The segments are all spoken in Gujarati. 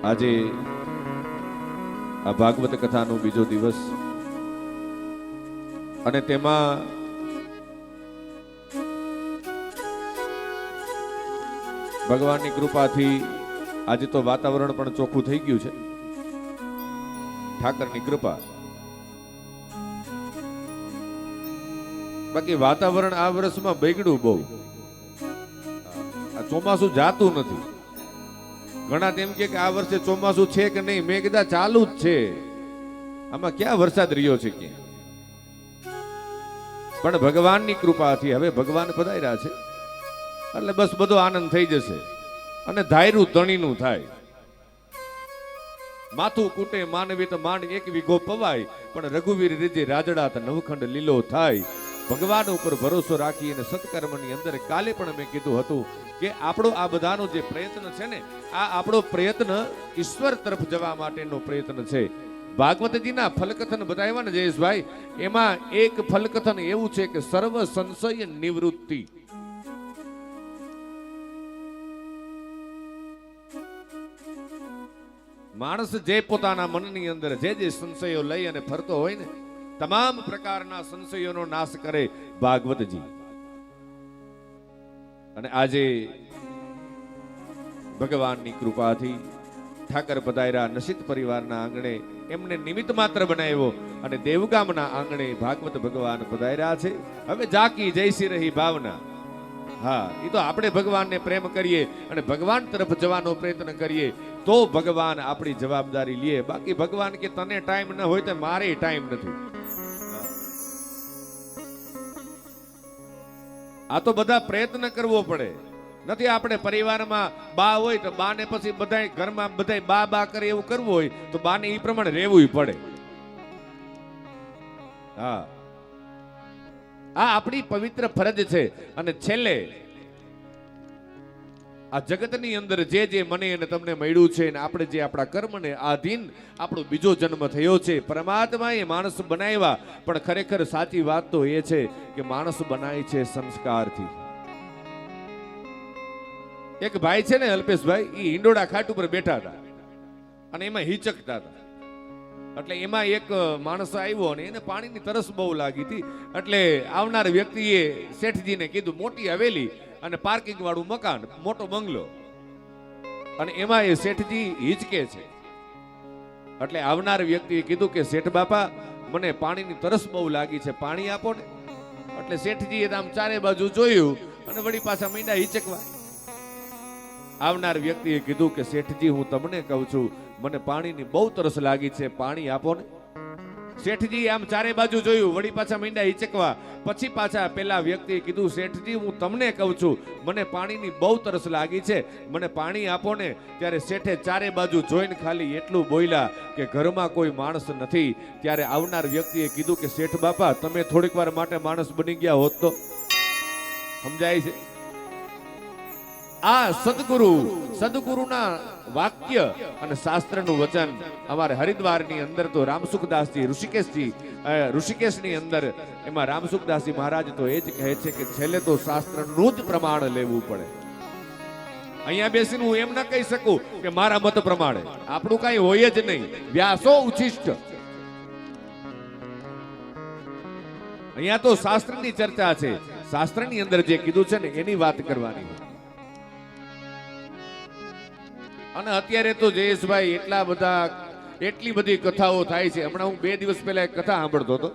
આજે આ ભાગવત કથાનો બીજો દિવસ અને તેમાં ભગવાનની કૃપાથી આજે તો વાતાવરણ પણ ચોખ્ખું થઈ ગયું છે. ઠાકરની કૃપા. બાકી વાતાવરણ આ વર્ષમાં બગડ્યું બહુ. આ ચોમાસું જાતું નથી. ઘણા તેમ કે આ વર્ષે ચોમાસું છે કે નહીં, મેં કીધા ચાલુ જ છે. આમાં ક્યાં વરસાદ રહ્યો છે ક્યાં? પણ ભગવાનની કૃપાથી હવે ભગવાન પધાર્યા છે એટલે બસ બધો આનંદ થઈ જશે અને ધાયરું ધણીનું થાય. માથું કૂટે માનવી તો માંડ એક વીઘો પવાય, પણ રઘુવીર રીજે રાજડા તો નવખંડ લીલો થાય. ભગવાન ઉપર ભરોસો રાખી અને સત્કર્મની અંદર કાલે પણ મેં કીધું હતું કે આપણો આ બધાનો જે પ્રયત્ન છે ને, આ આપણો પ્રયત્ન ઈશ્વર તરફ જવા માટેનો પ્રયત્ન છે. ભાગવતજીના ફલકથન બતાવ્યા ને જયેશભાઈ, એમાં એક ફલકથન એવું છે કે સર્વ સંશય નિવૃત્તિ. માણસ જે પોતાના મનની અંદર જે જે સંશયો લઈ અને ફરતો હોય ને, તમામ પ્રકારના સંશયોનો નાશ કરે ભાગવતજી. અને આજે ભગવાનની કૃપાથી ઠાકર પધાર્યા નસીત પરિવારના આંગણે, એમને નિમિત્ત માત્ર બનાવ્યો અને દેવગામના આંગણે ભાગવત ભગવાન પધાર્યા છે. હવે જાકી જયસી રહી ભાવના. હા, એ તો આપણે ભગવાનને પ્રેમ કરીએ અને ભગવાન તરફ જવાનો પ્રયત્ન કરીએ તો ભગવાન આપણી જવાબદારી લે. બાકી ભગવાન કે તને ટાઈમ ન હોય તો મારે ટાઈમ નથી. આ તો બધા પ્રયત્ન કરવો પડે. નથી આપણે પરિવારમાં બા હોય તો બા ને પછી બધા ઘરમાં બધા બા બા કરે એવું કરવું હોય તો બા ને એ પ્રમાણે રહેવું પડે. હા, આ આપણી પવિત્ર ફરજ છે. અને છેલ્લે આ જગતની અંદર જે જે મને અને તમને મળ્યું છે, અને આપણે જે આપણા કર્મને આધીન આપણો બીજો જન્મ થયો છે, પરમાત્માએ માણસ બનાવ્યા, પણ ખરેખર સાચી વાત તો એ છે કે માણસ બનાય છે સંસ્કારથી. એક ભાઈ છે ને અલ્પેશભાઈ, એ હિંડોળા ખાટ ઉપર બેઠા હતા અને એમાં હિચકતા હતા. એટલે એમાં એક માણસ આવ્યો અને એને પાણીની તરસ બહુ લાગી હતી. એટલે આવનાર વ્યક્તિએ શેઠજીને કીધું, મોટી હવેલી અને પાર્કિંગ વાળું મકાન, મોટો બંગલો, અને એમાં એ શેઠજી હિચકે છે. એટલે આવનાર વ્યક્તિએ કીધું કે શેઠ બાપા, મને પાણીની તરસ બહુ લાગી છે, પાણી આપો ને. એટલે શેઠજીએ આમ ચારે બાજુ જોયું અને વળી પાછા મીંડા હિચકવા. આવનાર વ્યક્તિએ કીધું કે શેઠજી, હું તમને કહું છું, મને પાણીની બહુ તરસ લાગી છે, પાણી આપો ને. શેઠજી આમ ચારે બાજુ જોયું, વળી પાછા મીંડા હિચકવા. પછી પાછા પેલા વ્યક્તિએ કીધું, શેઠજી હું તમને કહું છું, મને પાણીની બહુ તરસ લાગી છે, મને પાણી આપો ને. ત્યારે શેઠે ચારે બાજુ જોઈને ખાલી એટલું બોલ્યા કે ઘરમાં કોઈ માણસ નથી. ત્યારે આવનાર વ્યક્તિએ કીધું કે શેઠ બાપા, તમે થોડીક વાર માટે માણસ બની ગયા હોત તો. સમજાય છે? આ સદગુરુના વાક્ય અને શાસ્ત્રનું વચન અમારે હરિદ્વારની અંદર તો રામસુખદાસજી ઋષિકેશની અંદર એમાં રામસુખદાસજી મહારાજ તો એ જ કહે છે કે છેલ્લે તો શાસ્ત્રનું જ પ્રમાણ લેવું પડે. અહીંયા બેસીને હું એમ ના કહી શકું કે મારા મત પ્રમાણે, આપણું કઈ હોય જ નહીં. વ્યાસો ઉચ્છિષ્ટ. અહીંયા તો શાસ્ત્રની ચર્ચા છે. શાસ્ત્રની અંદર જે કીધું છે ને એની વાત કરવાની. અને અત્યારે તો જયેશભાઈ એટલી બધી કથાઓ થાય છે. હમણાં હું 2 દિવસ પહેલા એક કથા સાંભળતો હતો,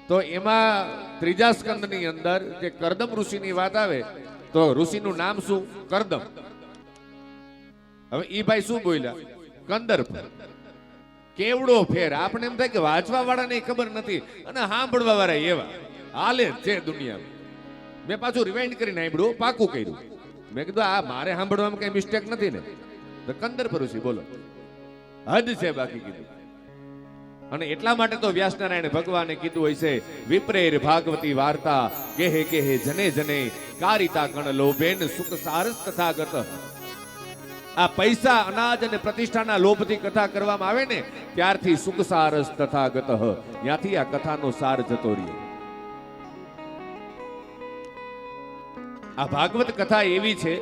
તો એમાં 3જા સ્કંદની અંદર જે કરદમ ઋષિની વાત આવે, તો ઋષિનું નામ શું? કરદમ. હવે ઈ ભાઈ શું બોલ્યા? કંદર્પ. કેવડો ફેર! આપણે એમ થાય કે વાંચવા વાળાને ખબર નથી અને સાંભળવા વાળા એવા હાલે છે દુનિયામાં. મેં પાછું રિવાઇન્ડ કરીને સાંભળ્યું, પાકું કર્યું. મેં કીધું આ મારે સાંભળવામાં કઈ મિસ્ટેક નથી ને? તો કંદર્પ ઋષિ બોલો, હદ છે બાકી કીધું. અને એટલા માટે તો વ્યાસનારાયણ ભગવાને કીધું હોય છે, વિપ્રેર ભાગવતી વાર્તા કેહે કેહે જને જને કારિતા ગણ લોભેન સુખ સારસ તથાગત. આ પૈસા, અનાજ અને પ્રતિષ્ઠાના લોભથી કથા કરવામાં આવે ને, ત્યારથી સુખ સારસ તથાગત, ત્યાંથી આ કથાનો સાર જતો રહ્યો. આ ભાગવત કથા એવી છે,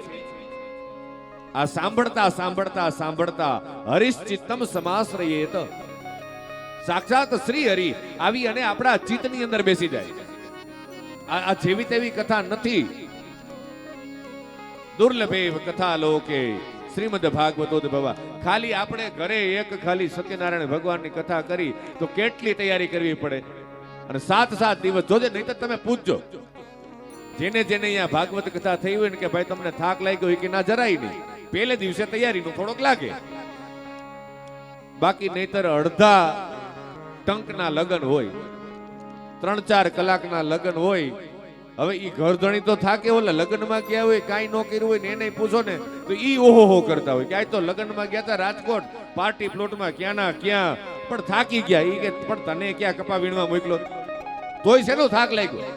આ સાંભળતા સાંભળતા સાંભળતા હરિશ્ચિત્તમ સમાશ્રયેત. સાક્ષાત શ્રી હરિ આવી અને આપણા ચિત્તની અંદર બેસી જાય. આ જેવી તેવી કથા નથી. દુર્લભેવ કથા લોકે શ્રીમદ ભાગવતોદ્ભવા. ખાલી આપણે ઘરે એક ખાલી સત્યનારાયણ ભગવાનની કથા કરી તો કેટલી તૈયારી કરવી પડે. અને 7 દિવસ જોજે, નહીં તો તમે પૂછજો જેને જેને અહીંયા ભાગવત કથા થઈ હોય ને કે ભાઈ તમને થાક લાગ્યો હોય કે ના, જરાય નહીં. પહેલે દિવસે તૈયારીનો થોડોક લાગે, બાકી નહીતર અડધા ટંકના લગન હોય, 3-4 કલાકના લગન હોય. હવે ઈ ઘરધણી તો થાકે, ઓલા લગ્નમાં ગયા હોય કાંઈ ન કર્યું હોય ને એને પૂછો ને તો ઈ ઓહો કરતા હોય કે આ તો લગ્નમાં ગયા હતા રાજકોટ પાર્ટી પ્લોટમાં, ક્યાં ના ક્યાં, પણ થાકી ગયા. ઈ કે પણ તને ક્યાં કપા વીણવા મોકલો, તોય શેનો થાક લાગ્યો?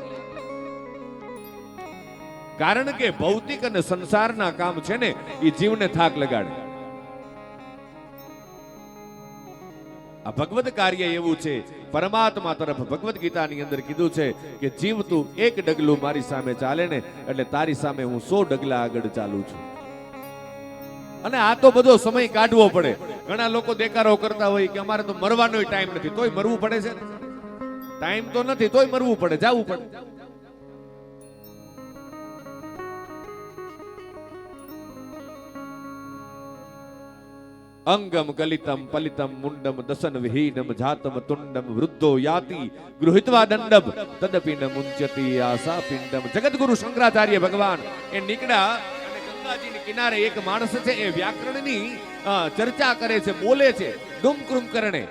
કારણ કે ભૌતિક અને સંસારના કામ છે ને એ જીવને થાક લગાડે. આ ભગવત કાર્ય એવું છે, પરમાત્મા તરફ ભગવત ગીતાની અંદર કીધું છે કે જીવ તું એક ડગલું મારી સામે ચાલે ને એટલે તારી સામે હું 100 ડગલા આગળ ચાલું છું. અને આ તો બધો સમય કાઢવો પડે. ઘણા લોકો દેકારો કરતા હોય કે અમારે તો મરવાનો ટાઈમ નથી, તોય મરવું પડે છે. ટાઈમ તો નથી તોય મરવું પડે, જવું પડે. અંગમ કલિતમ પલિતમ મુંડમ દસન વિહીનમ જાતમ તુંડમ વૃદ્ધો યાતિ ગૃહિત્વા દંડમ તદપિ ન મુંચતિ આસા પિંડમ. જગતગુરુ શંકરાચાર્ય ભગવાન એ નીકળ્યા અને ગંગાજીની કિનારે એક માણસ છે, એ વ્યાકરણની ચર્ચા કરે છે, બોલે છે. ડુમકૃમ કરણે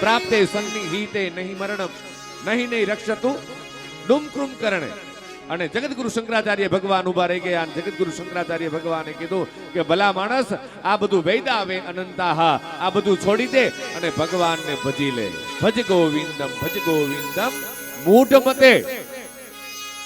પ્રાપ્તે સન્નિહિતે નહીં મરણમ નહીં નહીં રક્ષતુ ડુમકૃમ કરણે. અને જગતગુરુ શંકરાચાર્ય ભગવાન ઉભા રહી ગયા. જગતગુરુ શંકરાચાર્ય ભગવાને કીધું કે ભલા માણસ, આ બધું વૈદાવે અનંતાહા, આ બધું છોડી દે અને ભગવાનને ભજી લે. ભજ ગોવિંદમ મૂઢ મતે